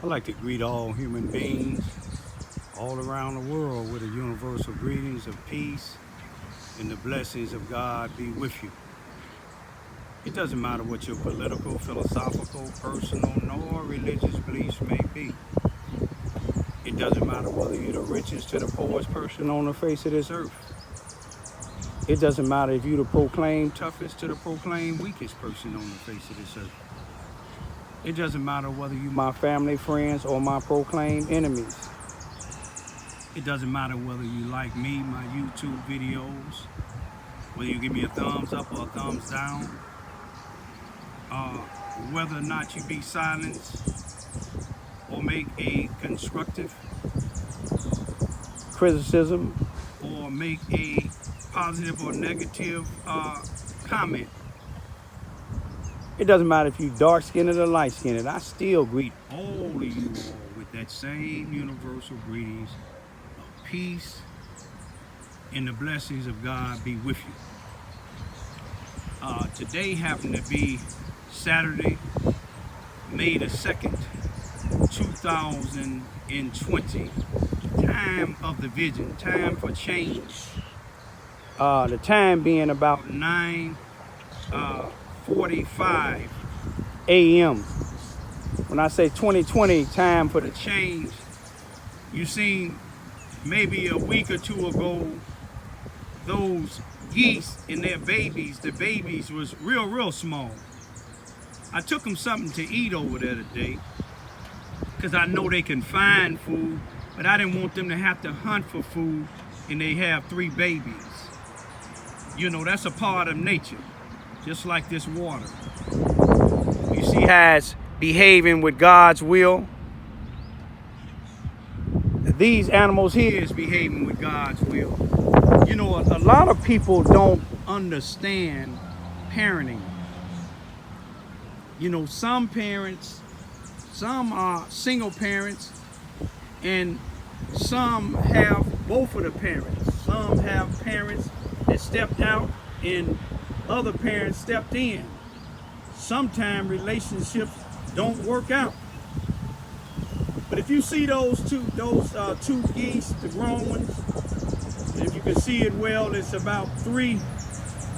I'd like to greet all human beings all around the world with a universal greetings of peace and the blessings of God be with you. It doesn't matter what your political, philosophical, personal, nor religious beliefs may be. It doesn't matter whether you're the richest to the poorest person on the face of this earth. It doesn't matter if you're the proclaimed toughest to the proclaimed weakest person on the face of this earth. It doesn't matter whether you're my family, friends, or my proclaimed enemies. It doesn't matter whether you like me, my YouTube videos, whether you give me a thumbs up or a thumbs down, whether or not you be silenced or make a constructive criticism or make a positive or negative comment. It doesn't matter if you dark-skinned or light-skinned. I still greet all of you all with that same universal greetings of peace and the blessings of God be with you. Today happened to be Saturday, May the 2nd, 2020. Time of the vision, time for change. The time being about 9:45 a.m. When I say 2020, time for the change, you seen maybe a week or two ago, those geese and their babies, the babies was real small. I took them something to eat over there today because I know they can find food, but I didn't want them to have to hunt for food and they have 3 babies. You know, that's a part of nature, just like this water. You see how it's behaving with God's will? These animals here is behaving with God's will. You know, a lot of people don't understand parenting. You know, some parents, some are single parents, and some have both of the parents. Some have parents that stepped out and other parents stepped in. Sometimes relationships don't work out. But if you see those two geese, the grown ones, and if you can see it well, it's about 3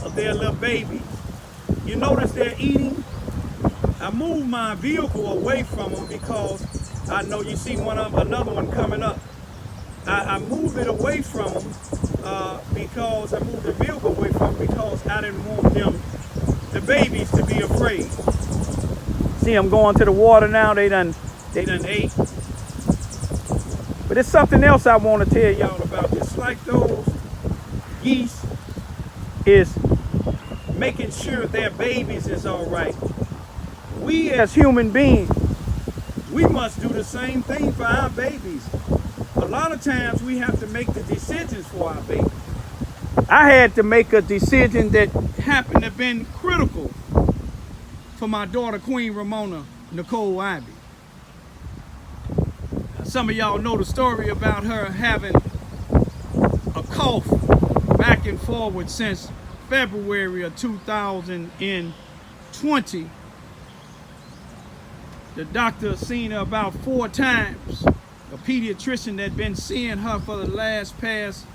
of their little babies. You notice they're eating. I moved my vehicle away from them because I know you see another one coming up. I moved it away from them because I moved the vehicle away from them because I didn't want the babies, to be afraid. See, I'm going to the water now. They done ate. But it's something else I want to tell y'all about. Just like those geese is making sure their babies is all right. We as human beings, we must do the same thing for our babies. A lot of times we have to make the decisions for our babies. I had to make a decision that happened to have been critical for my daughter, Queen Ramona Nicole Ivy. Some of y'all know the story about her having a cough back and forward since February of 2020. The doctor seen her about 4 times. A pediatrician that had been seeing her for the past,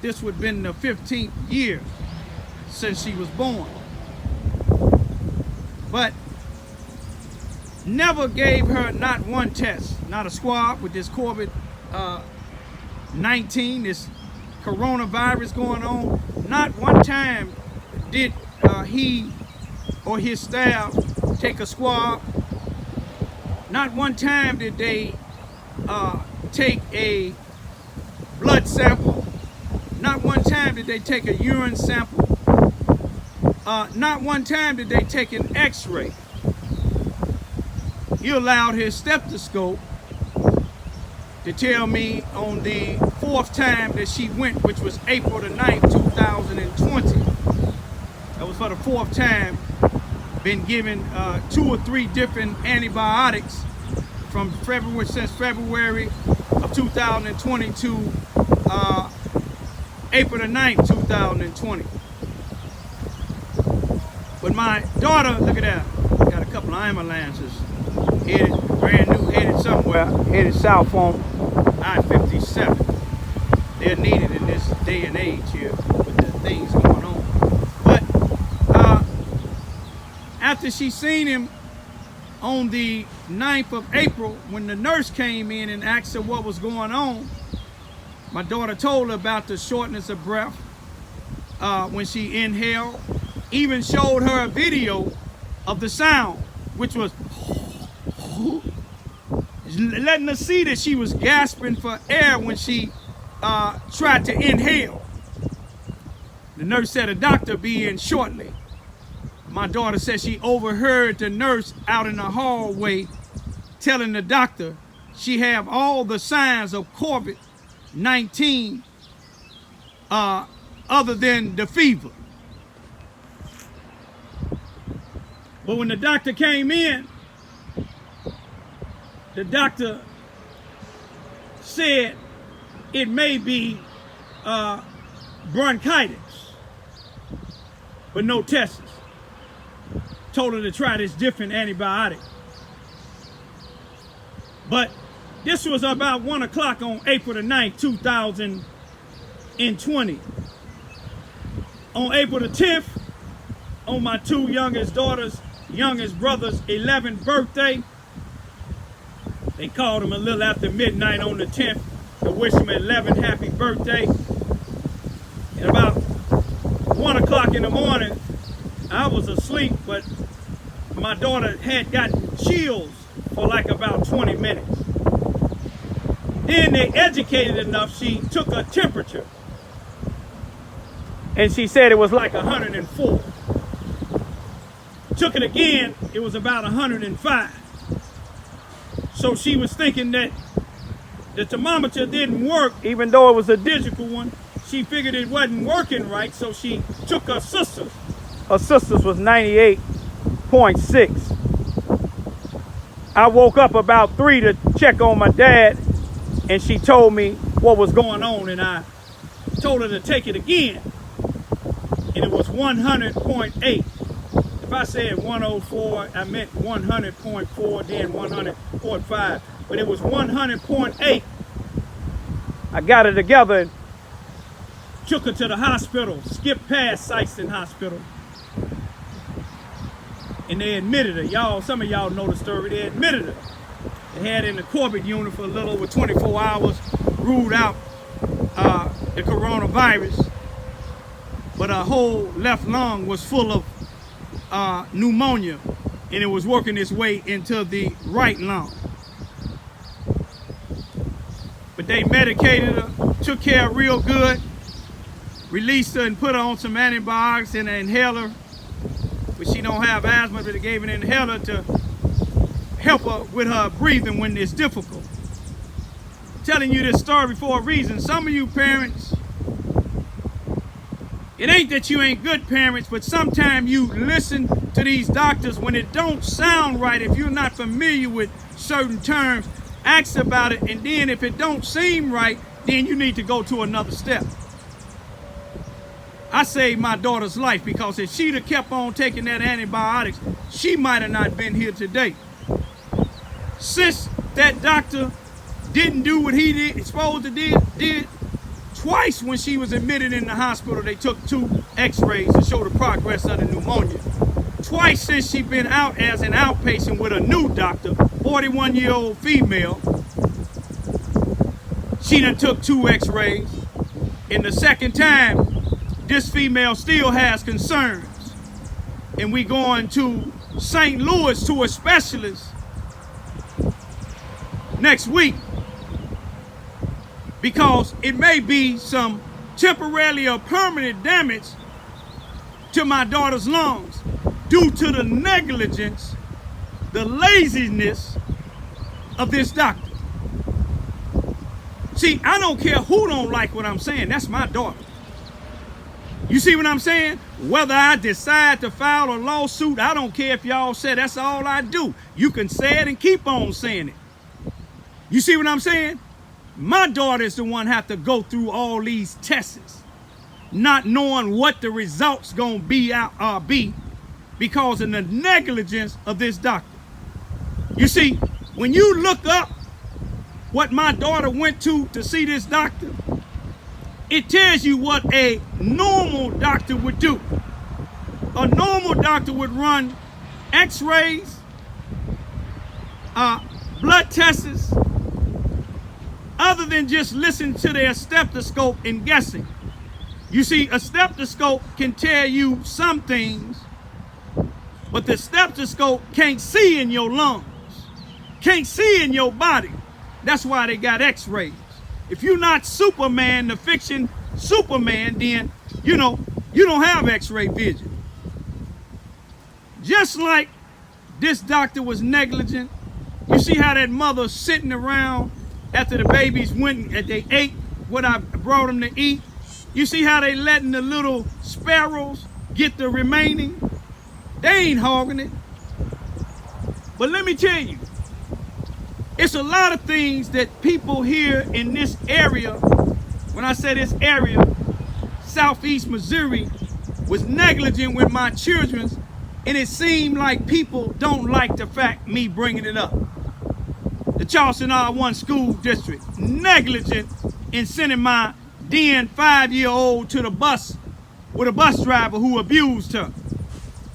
this would have been the 15th year since she was born. But never gave her not one test, not a swab with this COVID-19, this coronavirus going on. Not one time did he or his staff take a swab. Not one time did they take a blood sample. Not one time did they take a urine sample. Not one time did they take an x-ray. He allowed his stethoscope to tell me on the 4th time that she went, which was April the 9th, 2020. That was for the 4th time. Been given 2 or 3 different antibiotics from since February of 2020 to April the 9th, 2020. But my daughter, look at that, got a couple of ambulances headed, brand new, headed somewhere, headed south on I-57. They're needed in this day and age here with the things going on. But after she seen him on the 9th of April, when the nurse came in and asked her what was going on, my daughter told her about the shortness of breath when she inhaled, even showed her a video of the sound, which was letting her see that she was gasping for air when she tried to inhale. The nurse said a doctor be in shortly. My daughter said she overheard the nurse out in the hallway telling the doctor she have all the signs of COVID-19 other than the fever. But when the doctor came in, the doctor said it may be bronchitis, but no tests. Told her to try this different antibiotic. But this was about 1 o'clock on April the 9th, 2020. On April the 10th, on my two youngest daughters' youngest brother's 11th birthday, they called him a little after midnight on the 10th to wish him an 11th happy birthday. And about 1 o'clock in the morning, I was asleep, but my daughter had gotten chills for like about 20 minutes. Then they educated enough, she took a temperature. And she said it was like 104. Took it again, it was about 105. So she was thinking that the thermometer didn't work, even though it was a digital one. She figured it wasn't working right, so she took her sister's. Her sister's was 98.6. I woke up about 3 to check on my dad, and she told me what was going on, and I told her to take it again, and it was 100.8. If I said 104, I meant 100.4, then 100.5, but it was 100.8. I got her together and took her to the hospital, skipped past Sykeston Hospital. And they admitted her. Y'all, some of y'all know the story. They admitted her. They had her in the Corbett unit for a little over 24 hours, ruled out the coronavirus. But her whole left lung was full of pneumonia, and it was working its way into the right lung. But they medicated her, took care of her real good, released her and put her on some antibiotics and an inhaler. But she don't have asthma, but they gave an inhaler to help her with her breathing when it's difficult. I'm telling you this story for a reason. Some of you parents, it ain't that you ain't good parents, but sometimes you listen to these doctors when it don't sound right. If you're not familiar with certain terms, ask about it, and then if it don't seem right, then you need to go to another step. I saved my daughter's life, because if she'd have kept on taking that antibiotics, she might have not been here today. Since that doctor didn't do what he supposed to did twice when she was admitted in the hospital, they took 2 x-rays to show the progress of the pneumonia. Twice since she been out as an outpatient with a new doctor, 41-year-old female, she done took 2 x-rays. And the second time, this female still has concerns, and we going to St. Louis to a specialist next week, because it may be some temporary or permanent damage to my daughter's lungs due to the negligence, the laziness of this doctor. See, I don't care who don't like what I'm saying. That's my daughter. You see what I'm saying? Whether I decide to file a lawsuit, I don't care if y'all say that's all I do. You can say it and keep on saying it. You see what I'm saying? My daughter is the one have to go through all these tests, not knowing what the results gonna be. because of the negligence of this doctor. You see, when you look up what my daughter went to see this doctor, it tells you what a normal doctor would do. A normal doctor would run x-rays, blood tests, other than just listen to their stethoscope and guessing. You see, a stethoscope can tell you some things, but the stethoscope can't see in your lungs, can't see in your body. That's why they got x-rays. If you're not Superman, the fiction Superman, then, you know, you don't have x-ray vision. Just like this doctor was negligent. You see how that mother's sitting around after the babies went and they ate what I brought them to eat. You see how they letting the little sparrows get the remaining? They ain't hogging it. But let me tell you, it's a lot of things that people here in this area, when I say this area, Southeast Missouri, was negligent with my children, and it seemed like people don't like the fact me bringing it up. The Charleston R1 school district, negligent in sending my then 5-year-old to the bus with a bus driver who abused her,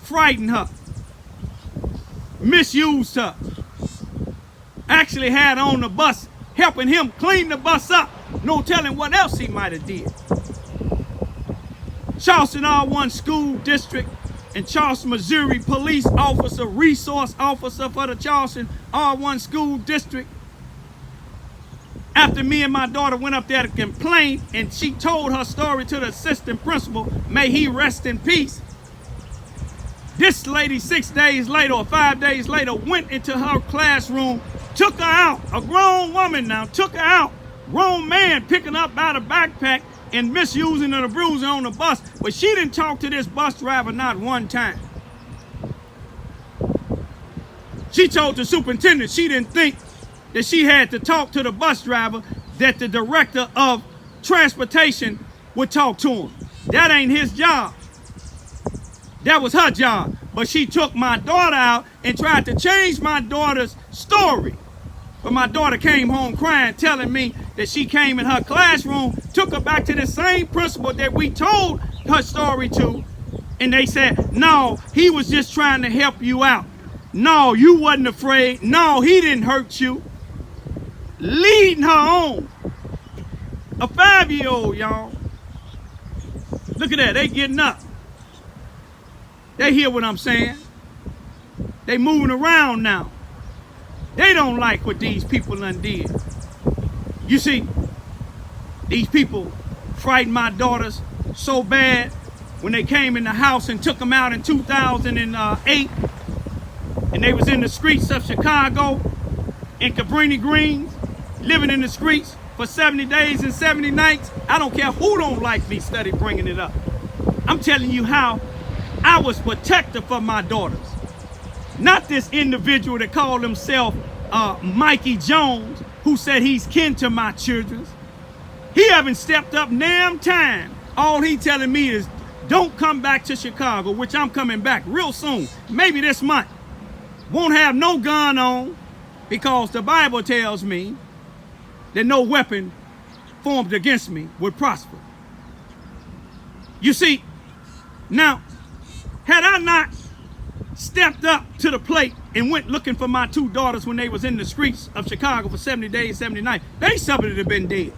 frightened her, misused her, actually had on the bus, helping him clean the bus up, no telling what else he might have did. Charleston R1 school district and Charleston, Missouri police officer, resource officer for the Charleston R1 school district. After me and my daughter went up there to complain, and she told her story to the assistant principal, may he rest in peace. This lady 6 days later or 5 days later went into her classroom, took her out, a grown woman now, took her out, grown man picking up by the backpack and misusing and abusing on the bus, but she didn't talk to this bus driver not one time. She told the superintendent she didn't think that she had to talk to the bus driver, that the director of transportation would talk to him. That ain't his job. That was her job. But she took my daughter out and tried to change my daughter's story. But my daughter came home crying, telling me that she came in her classroom, took her back to the same principal that we told her story to, and they said, no, he was just trying to help you out. No, you wasn't afraid. No, he didn't hurt you. Leading her on. A 5-year-old, y'all. Look at that, they getting up. They hear what I'm saying. They moving around now. They don't like what these people done did. You see, these people frightened my daughters so bad when they came in the house and took them out in 2008, and they was in the streets of Chicago, in Cabrini Greens, living in the streets for 70 days and 70 nights. I don't care who don't like me study bringing it up. I'm telling you how I was protective for my daughters. Not this individual that called himself Mikey Jones, who said he's kin to my children. He haven't stepped up damn time. All he telling me is, don't come back to Chicago, which I'm coming back real soon, maybe this month. Won't have no gun on, because the Bible tells me that no weapon formed against me would prosper. You see, now, had I not stepped up to the plate and went looking for my 2 daughters when they was in the streets of Chicago for 70 days, 70 nights, they somebody have been dead.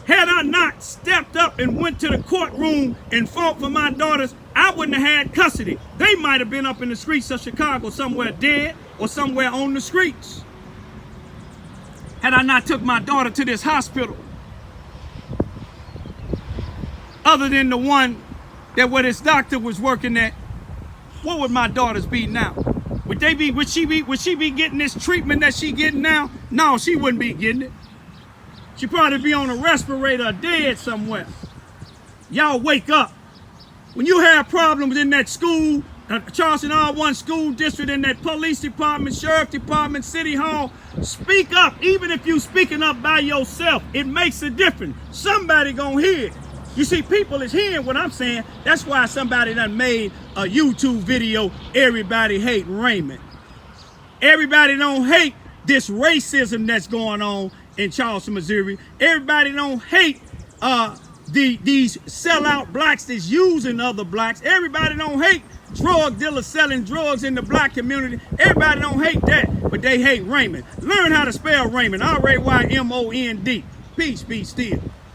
Had I not stepped up and went to the courtroom and fought for my daughters, I wouldn't have had custody. They might have been up in the streets of Chicago somewhere dead or somewhere on the streets. Had I not took my daughter to this hospital, other than the one that where this doctor was working at, what would my daughters be now? Would she be getting this treatment that she getting now? No, she wouldn't be getting it. She'd probably be on a respirator or dead somewhere. Y'all wake up. When you have problems in that school, Charleston R1 school district, in that police department, sheriff department, city hall, speak up. Even if you speaking up by yourself, it makes a difference. Somebody gonna hear it. You see, people is hearing what I'm saying. That's why somebody done made a YouTube video, Everybody Hate Raymond. Everybody don't hate this racism that's going on in Charleston, Missouri. Everybody don't hate these sellout blacks that's using other blacks. Everybody don't hate drug dealers selling drugs in the black community. Everybody don't hate that, but they hate Raymond. Learn how to spell Raymond. R-A-Y-M-O-N-D. Peace, be still.